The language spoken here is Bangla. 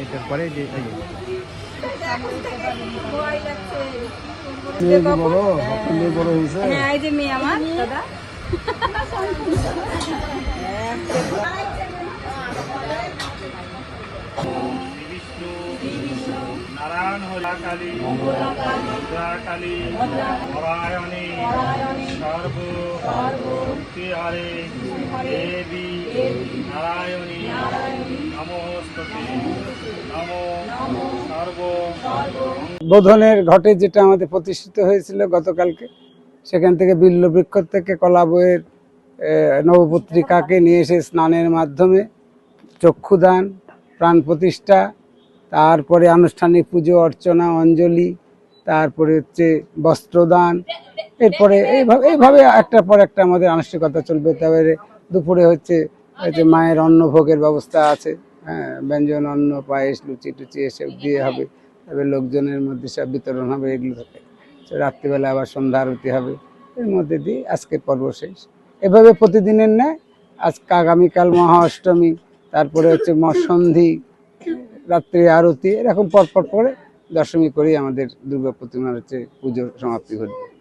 এটার পরে যে বড় হয়েছে। হ্যাঁ, এই যে মেয়ে আমার দাদা। নারায়ণ হলা কালী ভদ্রা কালী নারায়ণী সর্ব ভক্তি হরে দেবী নারায়ণী নমস্তুতে নমো সর্ব। বোধনের ঘটে যেটা আমাদের প্রতিষ্ঠিত হয়েছিল গতকালকে, সেখান থেকে বিল্ল বৃক্ষ থেকে কলা বইয়ের নবপত্রিকাকে নিয়ে এসে স্নানের মাধ্যমে চক্ষুদান, প্রাণ প্রতিষ্ঠা, তারপরে আনুষ্ঠানিক পুজো অর্চনা, অঞ্জলি, তারপরে হচ্ছে বস্ত্রদান, এরপরে এইভাবে একটার পর একটা আমাদের আনুষ্ঠানিকতা চলবে। তারপরে দুপুরে হচ্ছে মায়ের অন্নভোগের ব্যবস্থা আছে, হ্যাঁ, ব্যঞ্জন, অন্ন, পায়েস, লুচি টুচি এসব দিয়ে হবে। তবে লোকজনের মধ্যে সব বিতরণ হবে, এগুলো থাকে। রাত্রিবেলা আবার সন্ধ্যা আরতি হবে, এর মধ্যে দিয়ে আজকের পর্ব শেষ। এভাবে প্রতিদিনের ন্যায় আজকে আগামীকাল মহা অষ্টমী, তারপরে হচ্ছে সন্ধি, রাত্রি আরতি, এরকম পরপর করে দশমী করেই আমাদের দুর্গা প্রতিমার হচ্ছে পুজোর সমাপ্তি ঘটবে।